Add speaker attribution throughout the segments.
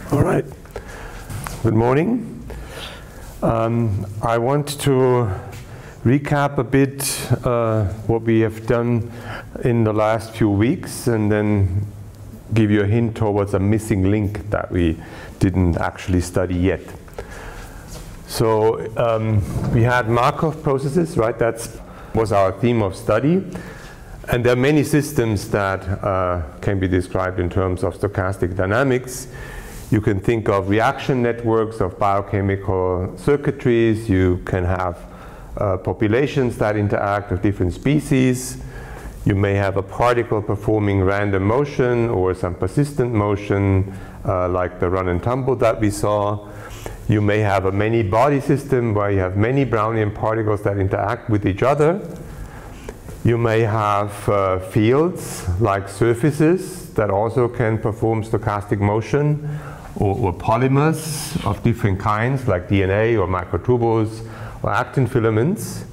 Speaker 1: All right. Good morning. I want to recap a bit what we have done in the last few weeks and then give you a hint towards a missing link that we didn't actually study yet. So we had Markov processes, right? That was our theme of study. And there are many systems that can be described in terms of stochastic dynamics. You can think of reaction networks of biochemical circuitries. You can have populations that interact with different species. You may have a particle performing random motion or some persistent motion like the run and tumble that we saw. You may have a many-body system where you have many Brownian particles that interact with each other. You may have fields like surfaces that also can perform stochastic motion, or polymers of different kinds like DNA or microtubules or actin filaments.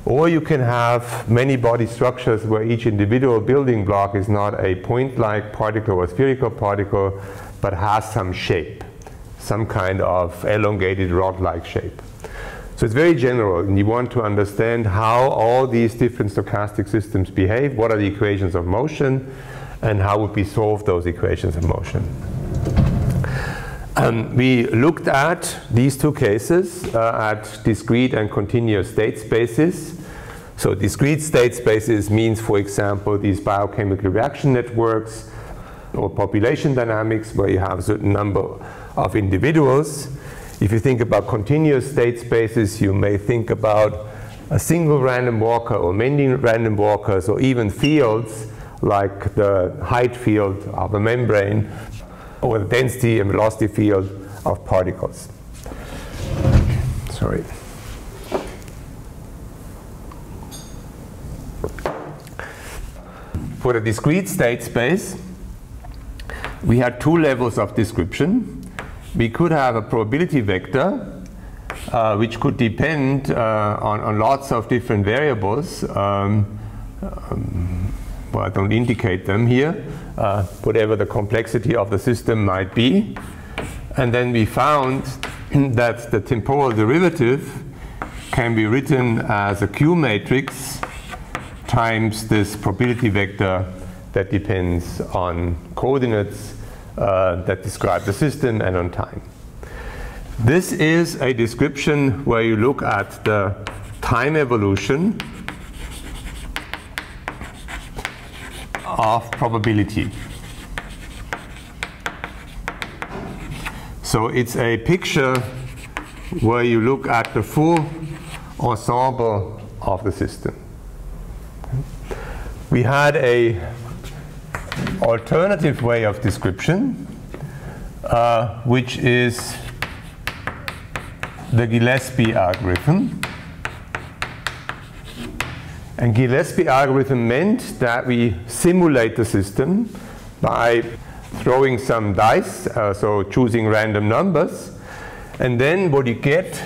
Speaker 1: Or you can have many body structures where each individual building block is not a point-like particle or spherical particle, but has some shape, some kind of elongated rod-like shape. So it's very general, and you want to understand how all these different stochastic systems behave, what are the equations of motion, and how would we solve those equations of motion. We looked at these two cases at discrete and continuous state spaces. So discrete state spaces means, for example, these biochemical reaction networks or population dynamics where you have a certain number of individuals. If you think about continuous state spaces, you may think about a single random walker or many random walkers, or even fields like the height field of a membrane or the density and velocity field of particles. Sorry. For the discrete state space, we had two levels of description. We could have a probability vector, which could depend on lots of different variables. Well, I don't indicate them here, whatever the complexity of the system might be. And then we found that the temporal derivative can be written as a Q matrix times this probability vector that depends on coordinates that describe the system and on time. This is a description where you look at the time evolution of probability. So it's a picture where you look at the full ensemble of the system. We had a alternative way of description, which is the Gillespie algorithm. And Gillespie algorithm meant that we simulate the system by throwing some dice, so choosing random numbers. And then what you get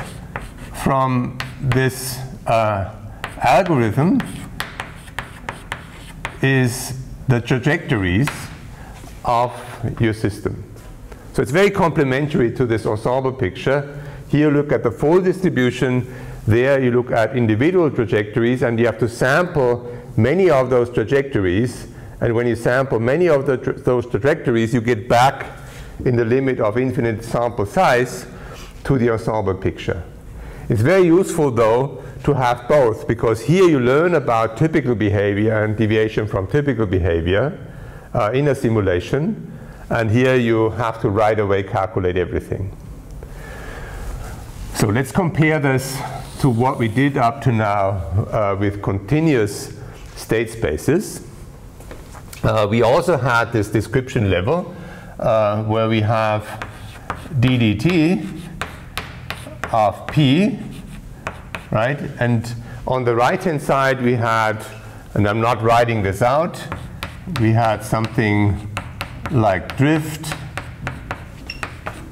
Speaker 1: from this algorithm is the trajectories of your system. So it's very complementary to this ensemble picture. Here you look at the full distribution. There you look at individual trajectories, and you have to sample many of those trajectories. And when you sample many of those trajectories, you get back in the limit of infinite sample size to the ensemble picture. It's very useful, though, to have both, because here you learn about typical behavior and deviation from typical behavior in a simulation, and here you have to right away calculate everything. So let's compare this to what we did up to now with continuous state spaces. We also had this description level where we have ddt of p, right? And on the right-hand side we had, and I'm not writing this out, we had something like drift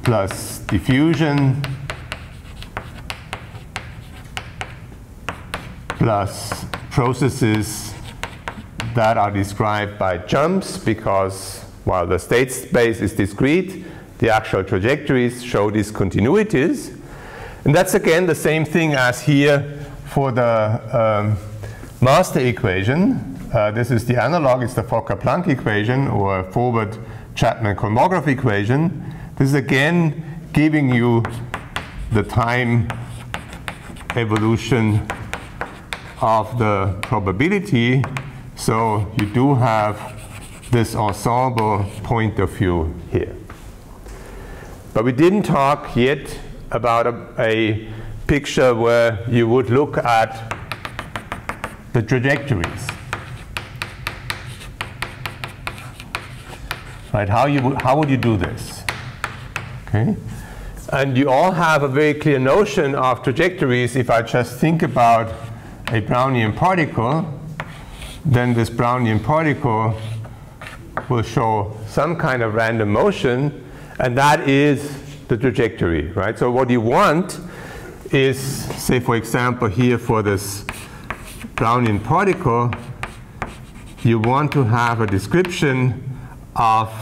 Speaker 1: plus diffusion plus processes that are described by jumps, because while the state space is discrete, the actual trajectories show discontinuities. And that's again the same thing as here for the master equation. This is the analog, it's the Fokker-Planck equation or forward Chapman-Kolmogorov equation. This is again giving you the time evolution of the probability. So you do have this ensemble point of view here. But we didn't talk yet about a picture where you would look at the trajectories. Right? How would you do this? Okay. And you all have a very clear notion of trajectories. If I just think about a Brownian particle, then this Brownian particle will show some kind of random motion, and that is the trajectory, right? So what you want is, say for example here for this Brownian particle, you want to have a description of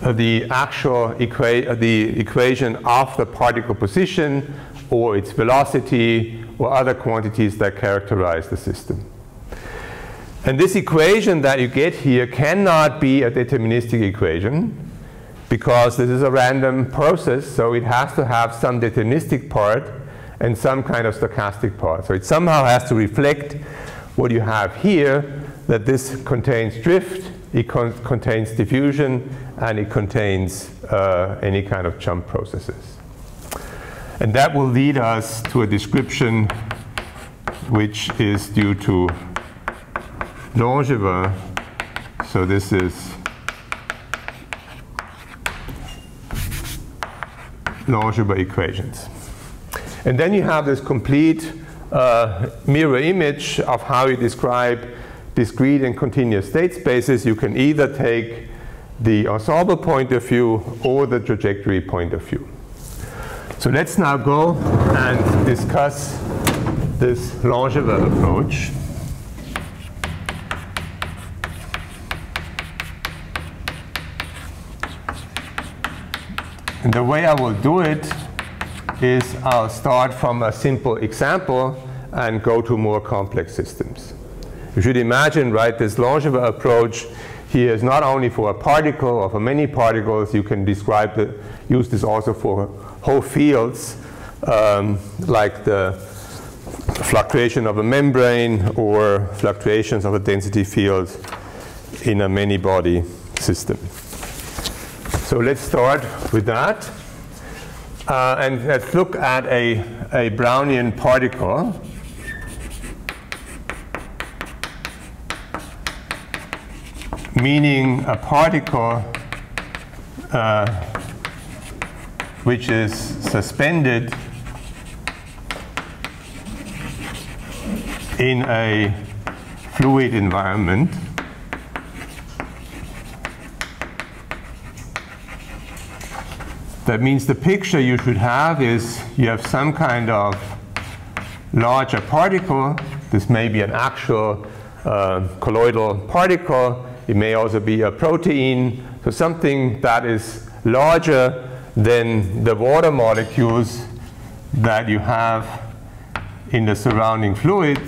Speaker 1: the actual equation of the particle position or its velocity or other quantities that characterize the system. And this equation that you get here cannot be a deterministic equation because this is a random process, so it has to have some deterministic part and some kind of stochastic part. So it somehow has to reflect what you have here, that this contains drift, it contains diffusion, and it contains any kind of jump processes. And that will lead us to a description which is due to Langevin. So this is Langevin equations. And then you have this complete mirror image of how you describe discrete and continuous state spaces. You can either take the ensemble point of view or the trajectory point of view. So let's now go and discuss this Langevin approach. And the way I will do it is I'll start from a simple example and go to more complex systems. You should imagine, right, this Langevin approach here is not only for a particle or for many particles. You can use this also for whole fields, like the fluctuation of a membrane or fluctuations of a density field in a many-body system. So let's start with that. And let's look at a Brownian particle. Meaning a particle which is suspended in a fluid environment. That means the picture you should have is you have some kind of larger particle. This may be an actual colloidal particle. It may also be a protein, so something that is larger than the water molecules that you have in the surrounding fluid,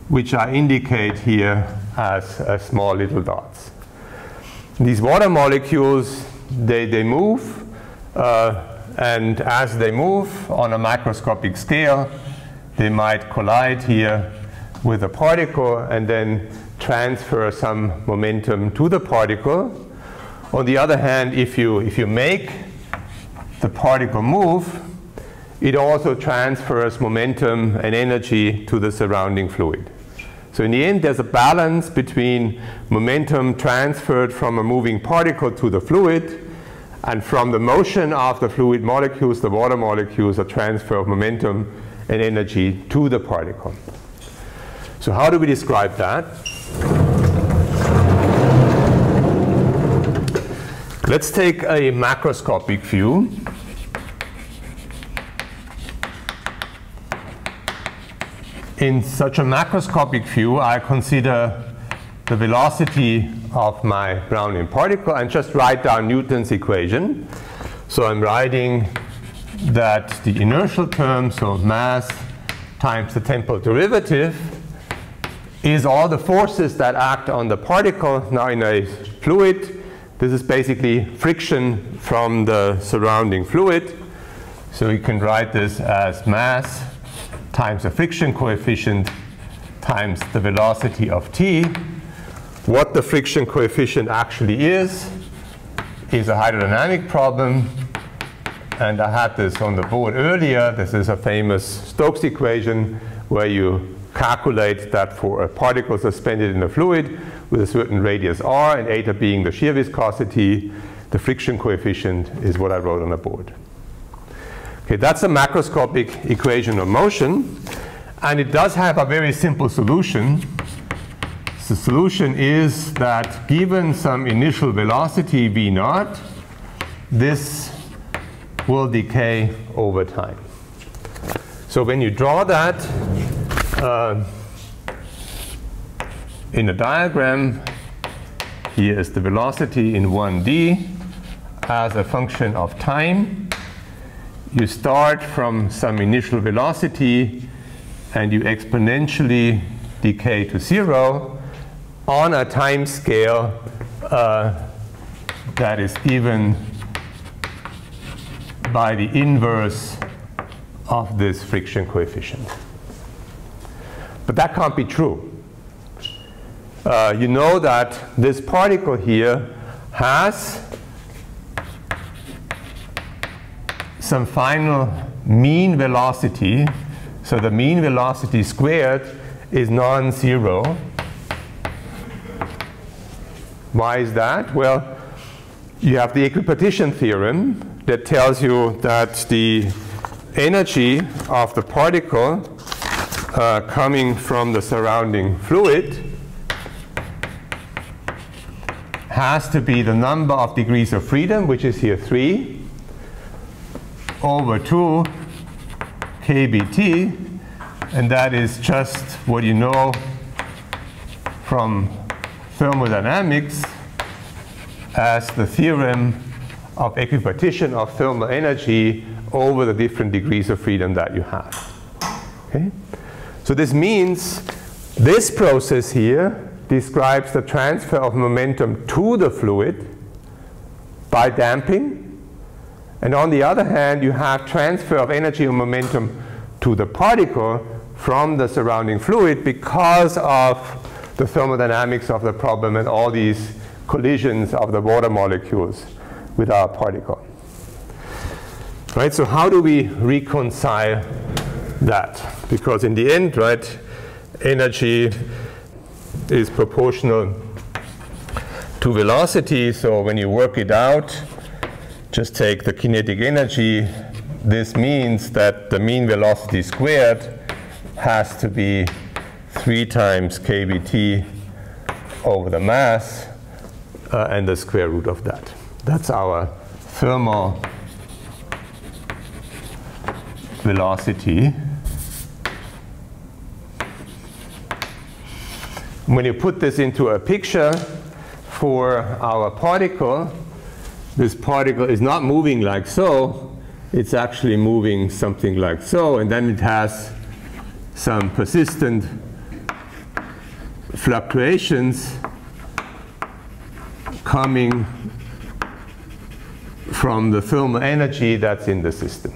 Speaker 1: which I indicate here as small little dots. These water molecules, they move, and as they move on a microscopic scale, they might collide here with a particle and then transfer some momentum to the particle. On the other hand, if you make the particle move, it also transfers momentum and energy to the surrounding fluid. So in the end, there's a balance between momentum transferred from a moving particle to the fluid, and from the motion of the fluid molecules, the water molecules, a transfer of momentum and energy to the particle. So how do we describe that? Let's take a macroscopic view. In such a macroscopic view, I consider the velocity of my Brownian particle and just write down Newton's equation. So I'm writing that the inertial term, so mass times the temporal derivative, is all the forces that act on the particle. Now in a fluid, this is basically friction from the surrounding fluid. So you can write this as mass times the friction coefficient times the velocity of t. What the friction coefficient actually is a hydrodynamic problem. And I had this on the board earlier. This is a famous Stokes equation where you calculate that for a particle suspended in a fluid with a certain radius r, and eta being the shear viscosity, the friction coefficient is what I wrote on the board. Okay, that's a macroscopic equation of motion, and it does have a very simple solution. The solution is that given some initial velocity v naught, this will decay over time. So when you draw that in a diagram, here is the velocity in 1D as a function of time. You start from some initial velocity and you exponentially decay to 0 on a time scale that is given by the inverse of this friction coefficient. But that can't be true. You know that this particle here has some final mean velocity. So the mean velocity squared is non-zero. Why is that? Well, you have the equipartition theorem that tells you that the energy of the particle coming from the surrounding fluid has to be the number of degrees of freedom, which is here 3, over 2 kBt, and that is just what you know from thermodynamics as the theorem of equipartition of thermal energy over the different degrees of freedom that you have. Okay? So this means this process here describes the transfer of momentum to the fluid by damping. And on the other hand, you have transfer of energy and momentum to the particle from the surrounding fluid because of the thermodynamics of the problem and all these collisions of the water molecules with our particle. Right, so how do we reconcile that? Because in the end, right, energy is proportional to velocity. So when you work it out, just take the kinetic energy. This means that the mean velocity squared has to be 3 times kBt over the mass and the square root of that. That's our thermal velocity. When you put this into a picture for our particle, this particle is not moving like so. It's actually moving something like so, and then it has some persistent fluctuations coming from the thermal energy that's in the system.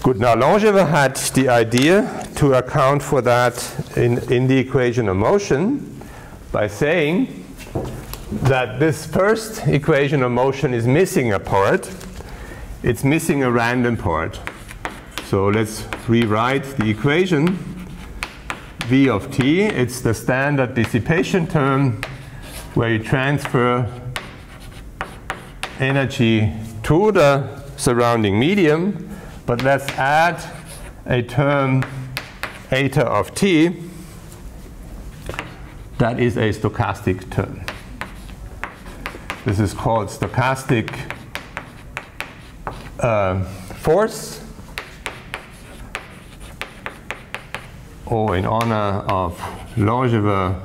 Speaker 1: Good, now Langevin had the idea to account for that in the equation of motion by saying that this first equation of motion is missing a part. It's missing a random part. So let's rewrite the equation. V of t, it's the standard dissipation term where you transfer energy to the surrounding medium, but let's add a term eta of t that is a stochastic term. This is called stochastic force, or in honor of Langevin,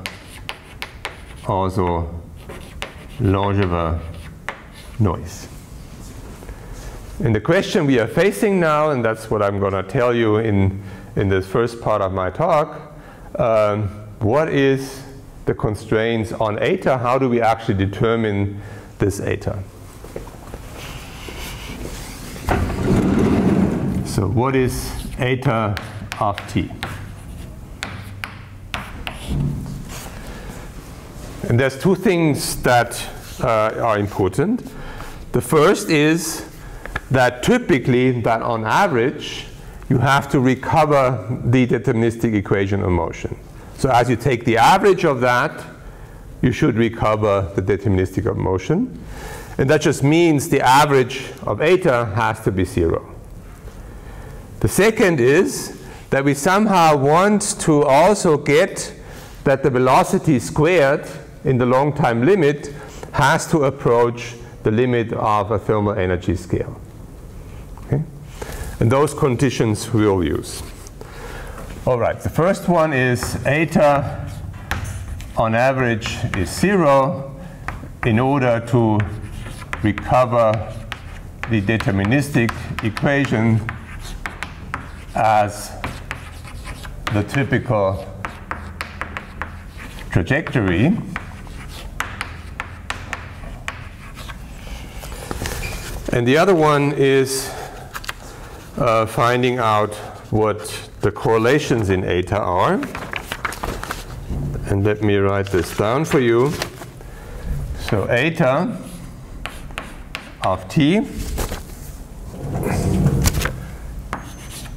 Speaker 1: also Langevin noise. And the question we are facing now, and that's what I'm going to tell you in this first part of my talk, what is the constraints on eta? How do we actually determine this eta? So what is eta of t? And there's two things that are important. The first is that typically, that on average, you have to recover the deterministic equation of motion. So as you take the average of that, you should recover the deterministic of motion. And that just means the average of eta has to be 0. The second is that we somehow want to also get that the velocity squared in the long time limit has to approach the limit of a thermal energy scale. Okay? And those conditions we will use. All right, the first one is eta on average is 0 in order to recover the deterministic equation as the typical trajectory. And the other one is finding out what the correlations in eta are. And let me write this down for you. So eta of t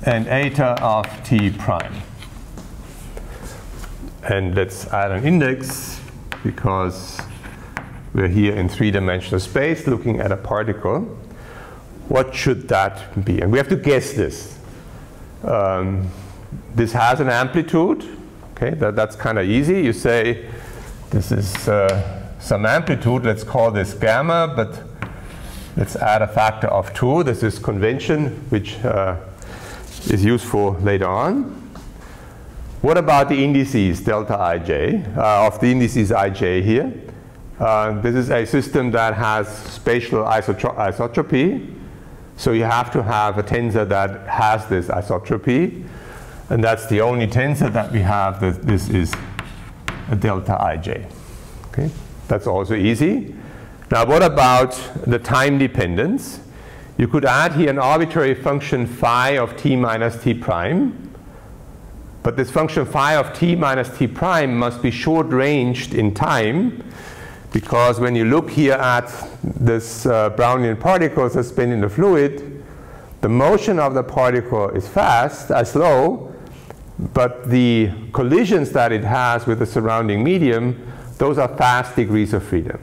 Speaker 1: and eta of t prime. And let's add an index because we're here in three-dimensional space looking at a particle. What should that be? And we have to guess this. This has an amplitude. Okay, that's kind of easy. You say this is some amplitude. Let's call this gamma, but let's add a factor of 2. This is convention, which is useful later on. What about the indices, delta ij, of the indices ij here? This is a system that has spatial isotropy. So you have to have a tensor that has this isotropy. And that's the only tensor that we have. That this is a delta ij. Okay? That's also easy. Now what about the time dependence? You could add here an arbitrary function phi of t minus t prime. But this function phi of t minus t prime must be short-ranged in time, because when you look here at this Brownian particle suspended in the fluid, the motion of the particle is slow, but the collisions that it has with the surrounding medium, those are fast degrees of freedom.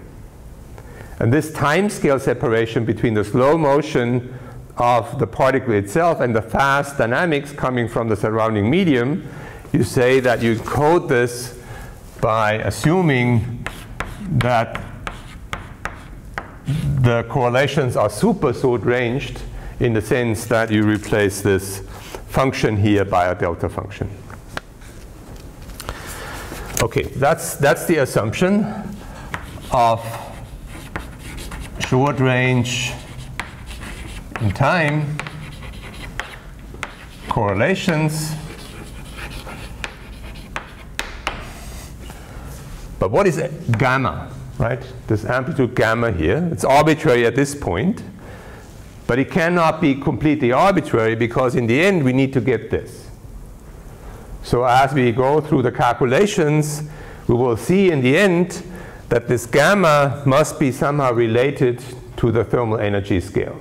Speaker 1: And this time scale separation between the slow motion of the particle itself and the fast dynamics coming from the surrounding medium, you say that you encode this by assuming that the correlations are super short-ranged in the sense that you replace this function here by a delta function. Okay, that's the assumption of short range in time correlations. But what is gamma, right? This amplitude gamma here, it's arbitrary at this point, but it cannot be completely arbitrary because in the end we need to get this. So as we go through the calculations, we will see in the end that this gamma must be somehow related to the thermal energy scale.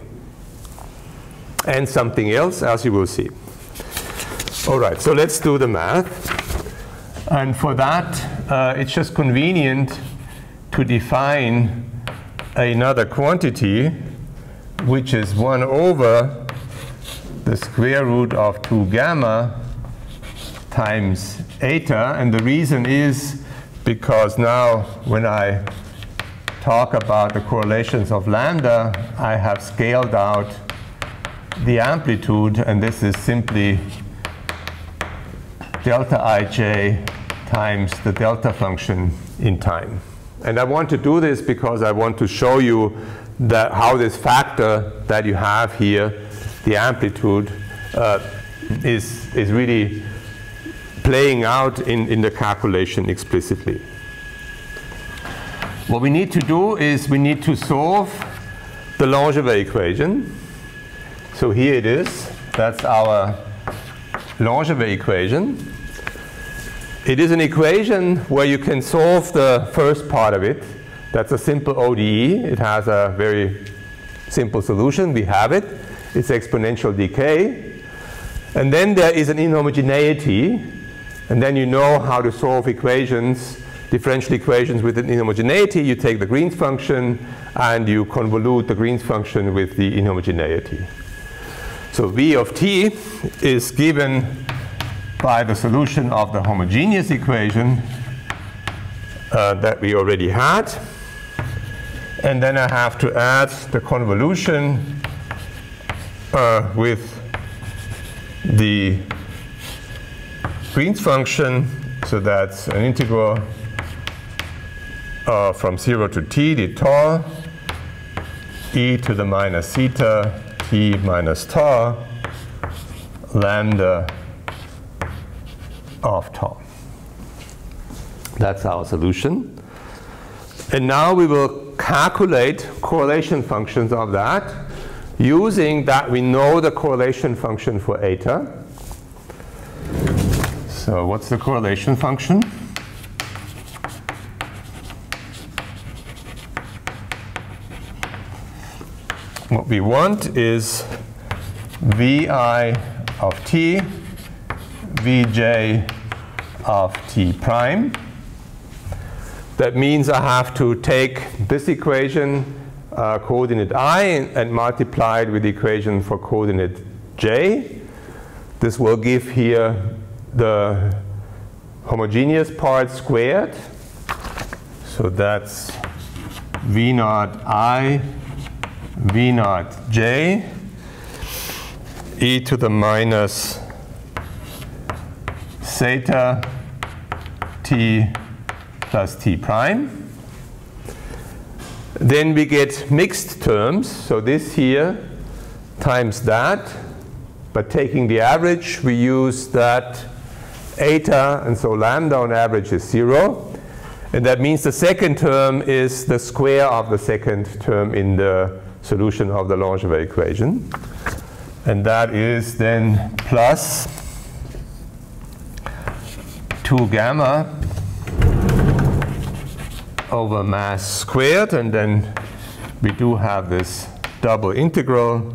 Speaker 1: And something else, as you will see. All right, so let's do the math. And for that, it's just convenient to define another quantity, which is 1 over the square root of 2 gamma times eta. And the reason is because now when I talk about the correlations of lambda, I have scaled out the amplitude, and this is simply delta ij times the delta function in time. And I want to do this because I want to show you that how this factor that you have here, the amplitude, is really playing out in the calculation explicitly. What we need to do is we need to solve the Langevin equation. So here it is. That's our Langevin equation. It is an equation where you can solve the first part of it. That's a simple ODE. It has a very simple solution. We have it. It's exponential decay. And then there is an inhomogeneity. And then you know how to solve equations, differential equations with an inhomogeneity. You take the Green's function and you convolute the Green's function with the inhomogeneity. So V of t is given by the solution of the homogeneous equation that we already had. And then I have to add the convolution with the Green's function. So that's an integral from 0 to t, d tau, e to the minus theta, t minus tau, lambda of tau. That's our solution. And now we will calculate correlation functions of that using that we know the correlation function for eta. So what's the correlation function? What we want is Vi of t, Vj of t prime. That means I have to take this equation, coordinate I, and multiply it with the equation for coordinate j. This will give here the homogeneous part squared. So that's V naught I, V naught j, e to the minus theta t plus t prime. Then we get mixed terms. So this here times that. But taking the average, we use that eta, and so lambda on average is 0. And that means the second term is the square of the second term in the solution of the Langevin equation. And that is then plus 2 gamma over mass squared. And then we do have this double integral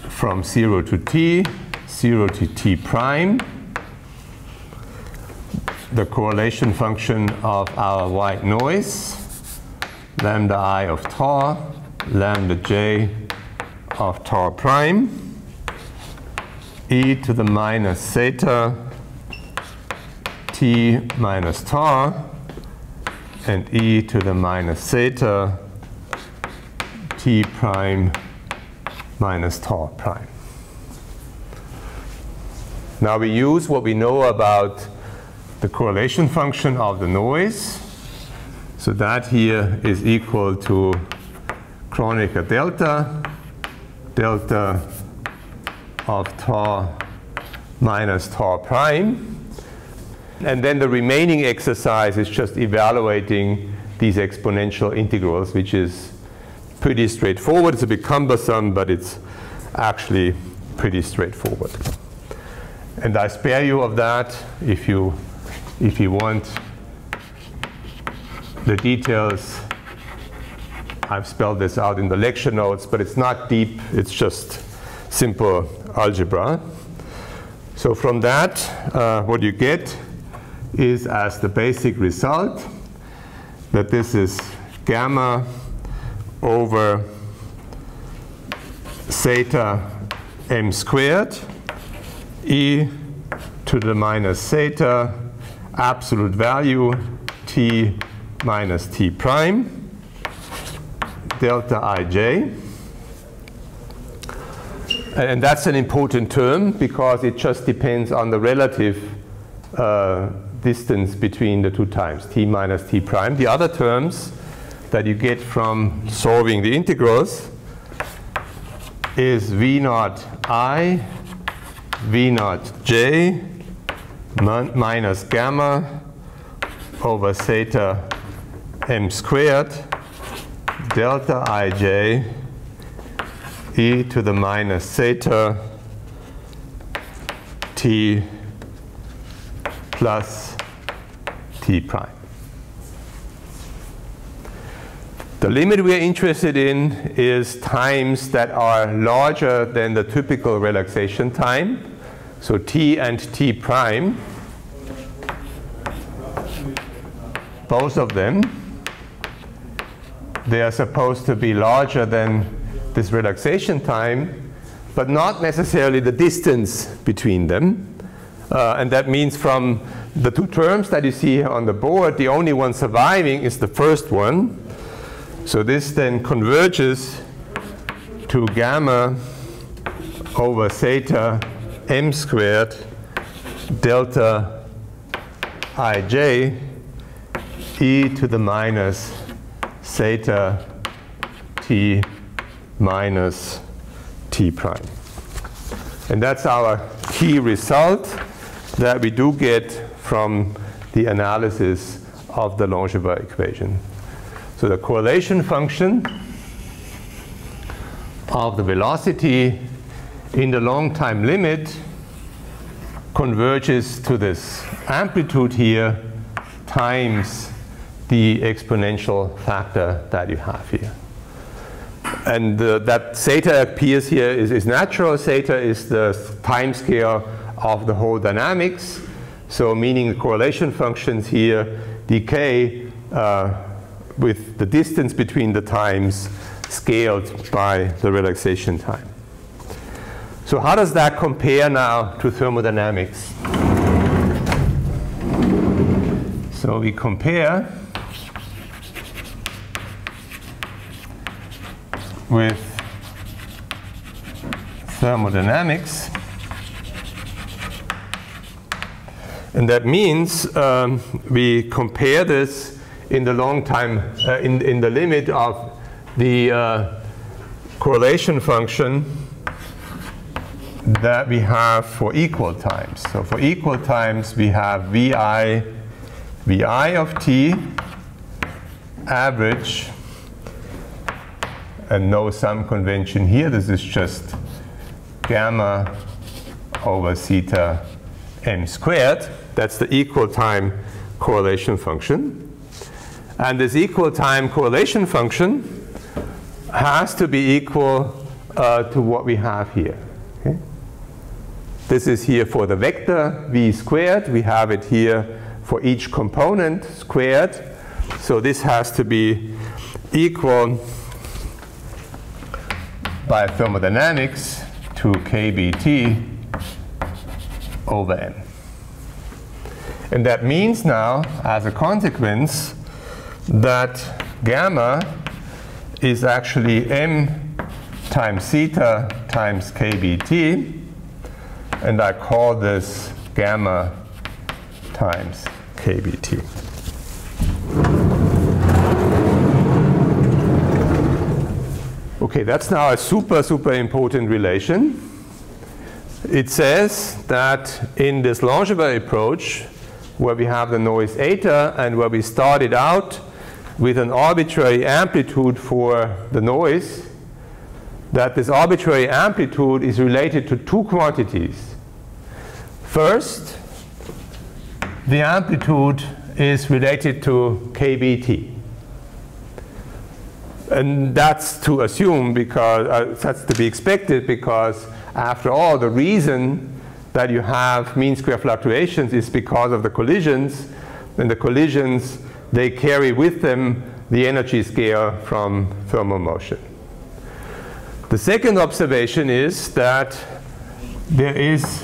Speaker 1: from 0 to t, 0 to t prime, the correlation function of our white noise, lambda I of tau, lambda j of tau prime, e to the minus theta t minus tau, and e to the minus theta t prime minus tau prime. Now we use what we know about the correlation function of the noise. So that here is equal to Kronecker delta, delta of tau minus tau prime. And then the remaining exercise is just evaluating these exponential integrals, which is pretty straightforward. It's a bit cumbersome, but it's actually pretty straightforward. And I spare you of that. If you want the details, I've spelled this out in the lecture notes, but it's not deep. It's just simple algebra. So from that, what you get is as the basic result that this is gamma over theta m squared e to the minus theta absolute value t minus t prime delta ij. And that's an important term because it just depends on the relative distance between the two times, t minus t prime. The other terms that you get from solving the integrals is v naught I, v naught j, minus gamma over theta m squared delta ij e to the minus theta t plus t prime. The limit we are interested in is times that are larger than the typical relaxation time. So t and t prime, both of them, they are supposed to be larger than this relaxation time, but not necessarily the distance between them. And that means from the two terms that you see here on the board, the only one surviving is the first one. So this then converges to gamma over theta m squared delta ij e to the minus theta t minus t prime. And that's our key result that we do get from the analysis of the Langevin equation. So the correlation function of the velocity in the long time limit converges to this amplitude here times the exponential factor that you have here. And that theta appears here is natural. Theta is the time scale of the whole dynamics. So meaning the correlation functions here decay with the distance between the times scaled by the relaxation time. So how does that compare now to thermodynamics? So we compare with thermodynamics, and that means we compare this in the long time, in the limit of the correlation function that we have for equal times. So for equal times we have vi of t average, and no sum convention here. This is just gamma over theta m squared. That's the equal time correlation function. And this equal time correlation function has to be equal to what we have here. Okay? This is here for the vector v squared. We have it here for each component squared. So this has to be equal by thermodynamics to kBt over m. And that means now, as a consequence, that gamma is actually m times theta times kBt, and I call this gamma times kBt. Okay, that's now a super important relation. It says that in this Langevin approach, where we have the noise eta and where we started out with an arbitrary amplitude for the noise, that this arbitrary amplitude is related to two quantities. First, the amplitude is related to kBt. And that's to assume, because that's to be expected, because after all, the reason that you have mean square fluctuations is because of the collisions. And the collisions, they carry with them the energy scale from thermal motion. The second observation is that there is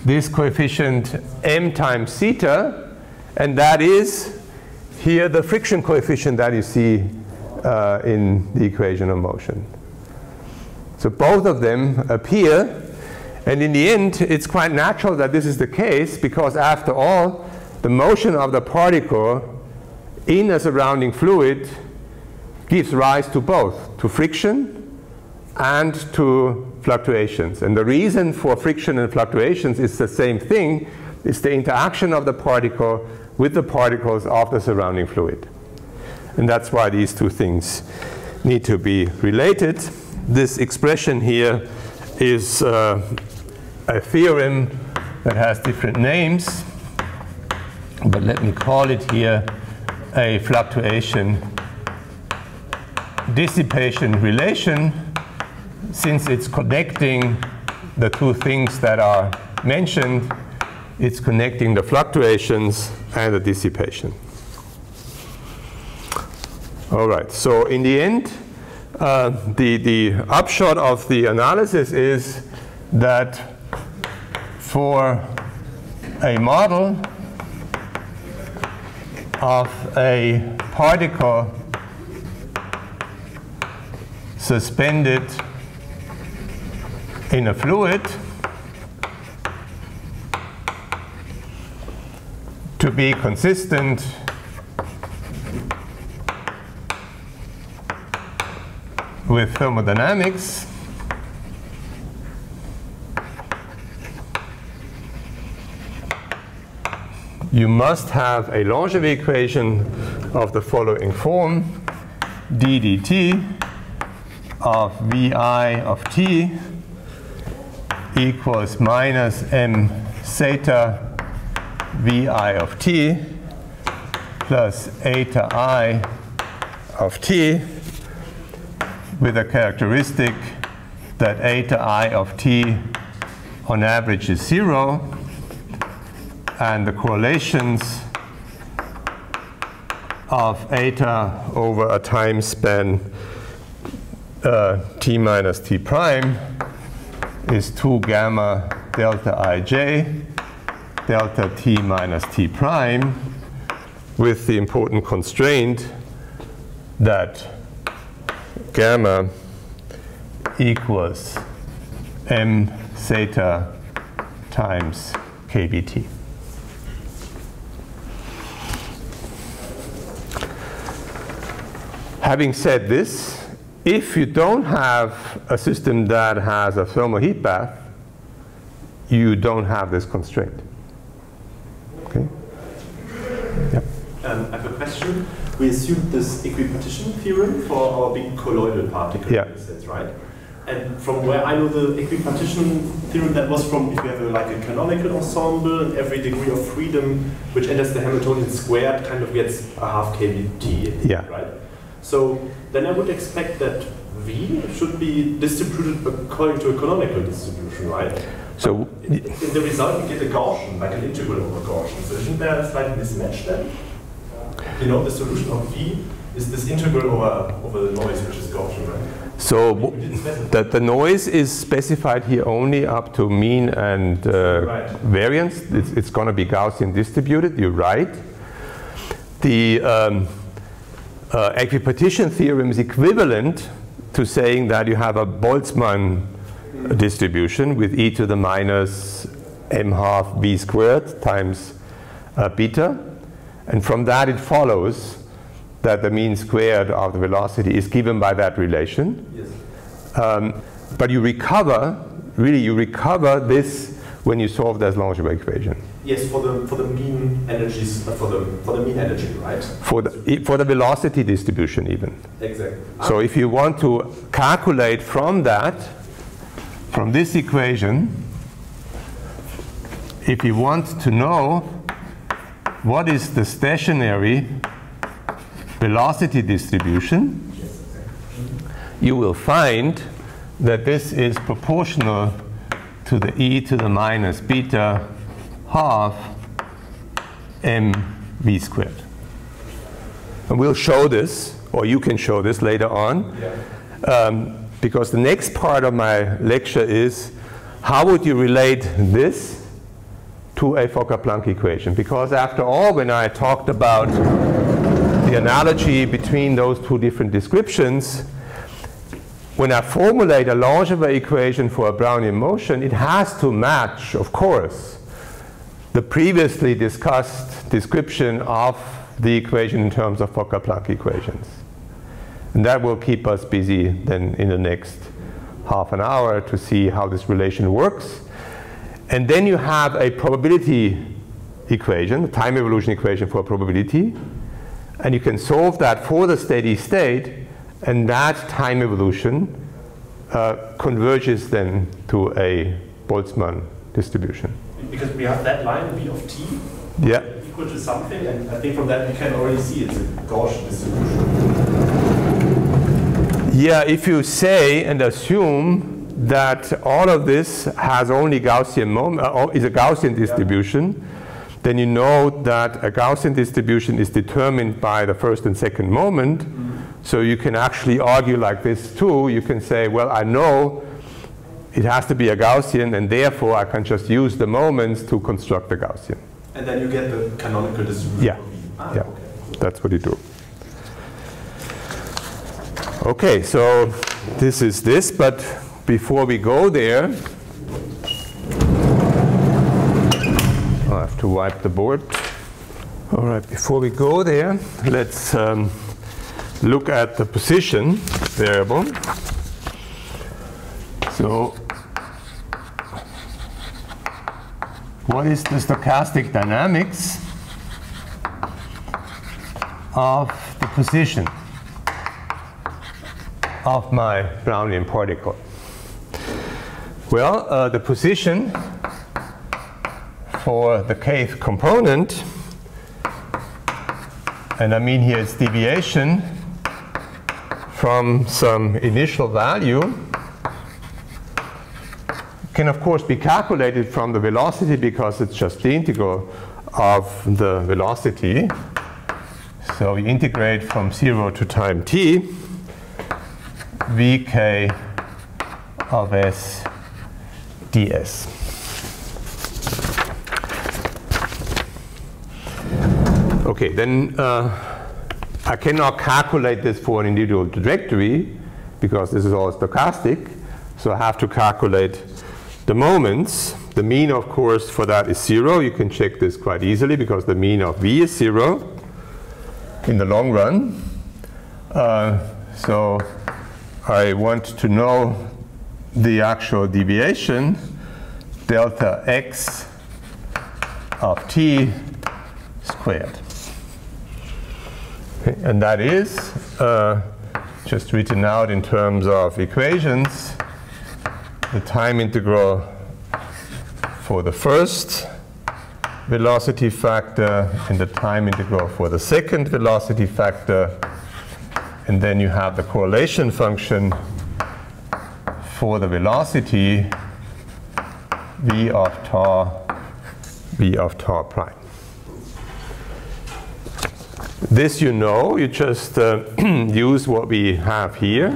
Speaker 1: this coefficient m times theta, and that is here the friction coefficient that you see in the equation of motion. So both of them appear, and in the end it's quite natural that this is the case, because after all the motion of the particle in a surrounding fluid gives rise to both, to friction and to fluctuations. And the reason for friction and fluctuations is the same thing. It's the interaction of the particle with the particles of the surrounding fluid. And that's why these two things need to be related. This expression here is a theorem that has different names, but let me call it here a fluctuation dissipation relation, since it's connecting the two things that are mentioned. It's connecting the fluctuations and the dissipation. All right, so in the end, the upshot of the analysis is that for a model of a particle suspended in a fluid, to be consistent with thermodynamics, you must have a Langevin equation of the following form: d dt of vi of t equals minus m zeta vi of t plus eta I of t, with a characteristic that eta I of t on average is 0, and the correlations of eta over a time span t minus t prime is 2 gamma delta ij delta t minus t prime, with the important constraint that gamma equals m zeta times kBt. Having said this, if you don't have a system that has a thermal heat bath, you don't have this constraint. Okay? Yep.
Speaker 2: I have a question. We assumed this equipartition theorem for our big colloidal particle,
Speaker 1: yeah.
Speaker 2: That's right? And from where I know the equipartition theorem, that was from if you have like a canonical ensemble, every degree of freedom which enters the Hamiltonian squared kind of gets a half kBt,
Speaker 1: yeah.
Speaker 2: Right? So then I would expect that V should be distributed according to a canonical distribution, right?
Speaker 1: So
Speaker 2: in the result we get a Gaussian, like an integral over Gaussian. So isn't there a slight mismatch then? You know, the solution of V is this integral over the noise, which is Gaussian, right?
Speaker 1: So the noise is specified here only up to mean and
Speaker 2: right.
Speaker 1: variance. It's going to be Gaussian distributed, you're right. The equipartition theorem is equivalent to saying that you have a Boltzmann distribution with e to the minus m half v squared times beta. And from that it follows that the mean squared of the velocity is given by that relation. Yes. But you recover, really you recover this when you solve this Langevin equation.
Speaker 2: Yes, for the mean energies, for the mean energy, right?
Speaker 1: For the velocity distribution even.
Speaker 2: Exactly.
Speaker 1: So if you want to calculate from that, from this equation, if you want to know what is the stationary velocity distribution, you will find that this is proportional to the e to the minus beta half mv squared. And we'll show this, or you can show this later on, because the next part of my lecture is how would you relate this to a Fokker-Planck equation? Because after all, when I talked about the analogy between those two different descriptions, when I formulate a Langevin equation for a Brownian motion, it has to match, of course, the previously discussed description of the equation in terms of Fokker-Planck equations. And that will keep us busy then in the next half an hour to see how this relation works. And then you have a probability equation, a time evolution equation for probability. And you can solve that for the steady state, and that time evolution converges then to a Boltzmann distribution.
Speaker 2: Because we have that line, v of t,
Speaker 1: yeah,
Speaker 2: equal to something, and I think from that we can already see it's a Gaussian distribution.
Speaker 1: Yeah, if you say and assume that all of this has only Gaussian is a Gaussian distribution, then you know that a Gaussian distribution is determined by the first and second moment. So you can actually argue like this too. You can say, well, I know it has to be a Gaussian, and therefore I can just use the moments to construct the Gaussian.
Speaker 2: And then you get the canonical distribution.
Speaker 1: Yeah, yeah, okay. That's what you do. Okay, so this is this, but before we go there, I have to wipe the board. All right, before we go there, let's look at the position variable. So, what is the stochastic dynamics of the position of my Brownian particle? Well, the position for the kth component, and I mean here it's deviation from some initial value, can of course be calculated from the velocity because it's just the integral of the velocity. So we integrate from 0 to time t, vk of s ds. Okay, then I cannot calculate this for an individual trajectory because this is all stochastic. So I have to calculate the moments. The mean, of course, for that is 0. You can check this quite easily because the mean of v is 0 in the long run. So I want to know the actual deviation, delta x of t squared. Okay, and that is just written out in terms of equations, the time integral for the first velocity factor and the time integral for the second velocity factor, and then you have the correlation function for the velocity v of tau prime. This you know, you just use what we have here,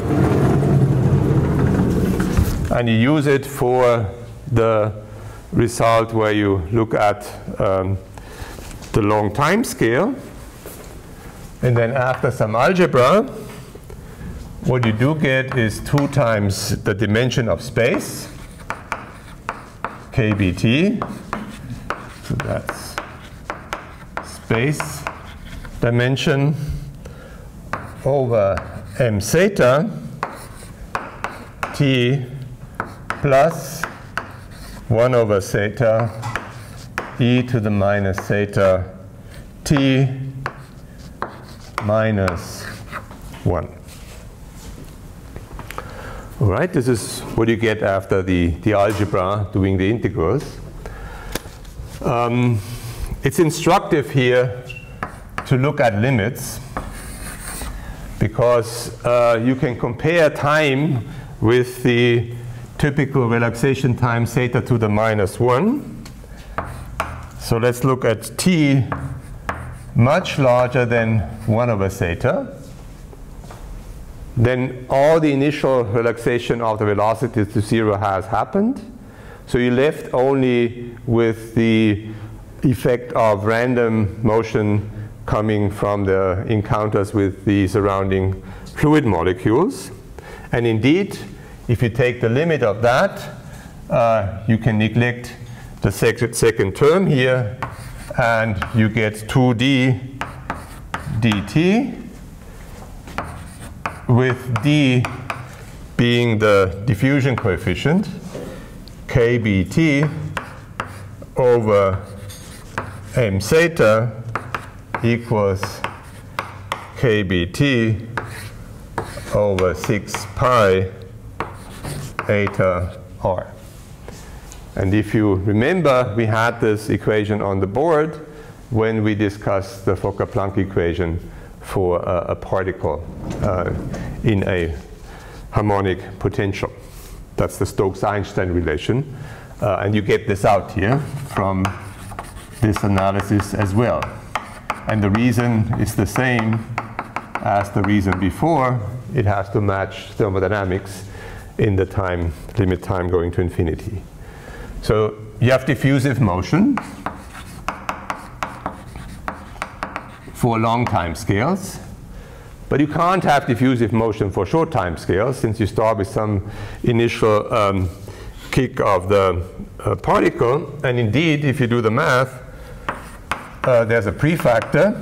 Speaker 1: and you use it for the result where you look at the long time scale. And then after some algebra, what you do get is 2 times the dimension of space, kbt. So that's space dimension over m theta t plus 1 over theta e to the minus theta t minus 1. All right, this is what you get after the algebra doing the integrals. It's instructive here to look at limits because you can compare time with the typical relaxation time theta to the minus 1. So let's look at t much larger than 1 over theta. Then all the initial relaxation of the velocity to 0 has happened. So you're left only with the effect of random motion coming from the encounters with the surrounding fluid molecules. And indeed, if you take the limit of that, you can neglect the second term here, and you get 2d dt, with d being the diffusion coefficient, kBt over m zeta equals kBt over 6 pi eta r. And if you remember, we had this equation on the board when we discussed the Fokker-Planck equation for a particle in a harmonic potential. That's the Stokes-Einstein relation. And you get this out here from this analysis as well. And the reason is the same as the reason before. It has to match thermodynamics in the time, limit time going to infinity. So you have diffusive motion for long time scales, but you can't have diffusive motion for short time scales since you start with some initial kick of the particle. And indeed, if you do the math, there's a prefactor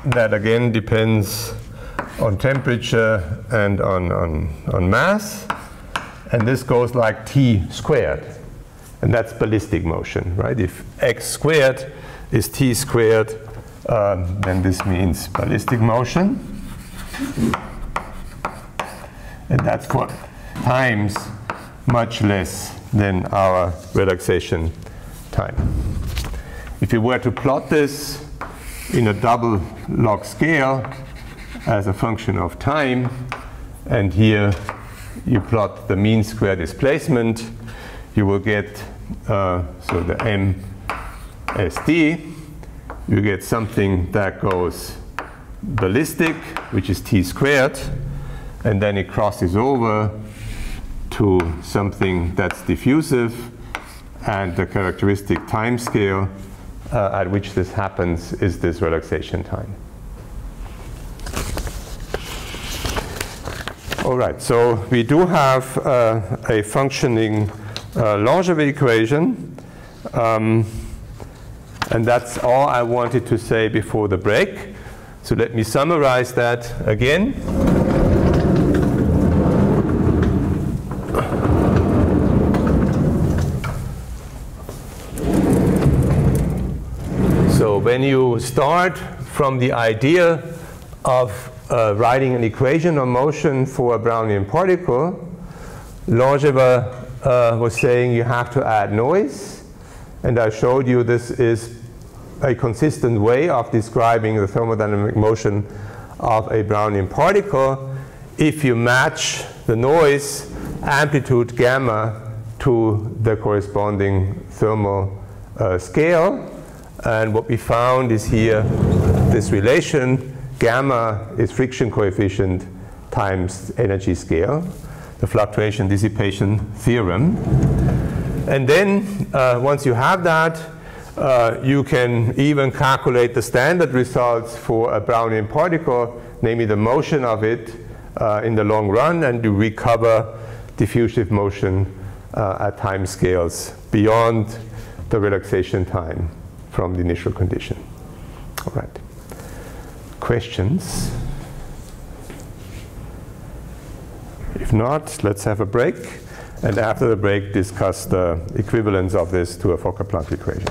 Speaker 1: that again depends on temperature and on mass. And this goes like t squared. And that's ballistic motion, right? If x squared is t squared, then this means ballistic motion. And that's for times much less than our relaxation time. If you were to plot this in a double log scale as a function of time, and here you plot the mean square displacement, you will get, so the MSD, you get something that goes ballistic, which is t squared, and then it crosses over to something that's diffusive, and the characteristic time scale at which this happens is this relaxation time. All right, so we do have a functioning Langevin equation, and that's all I wanted to say before the break. So let me summarize that again. So when you start from the idea of writing an equation of motion for a Brownian particle, Langevin was saying you have to add noise, and I showed you this is a consistent way of describing the thermodynamic motion of a Brownian particle if you match the noise amplitude gamma to the corresponding thermal scale. And what we found is here this relation, gamma is friction coefficient times energy scale, the fluctuation dissipation theorem. And then once you have that, you can even calculate the standard results for a Brownian particle, namely the motion of it in the long run, and you recover diffusive motion at time scales beyond the relaxation time from the initial condition. All right. Questions? If not, let's have a break, and after the break discuss the equivalence of this to a Fokker-Planck equation.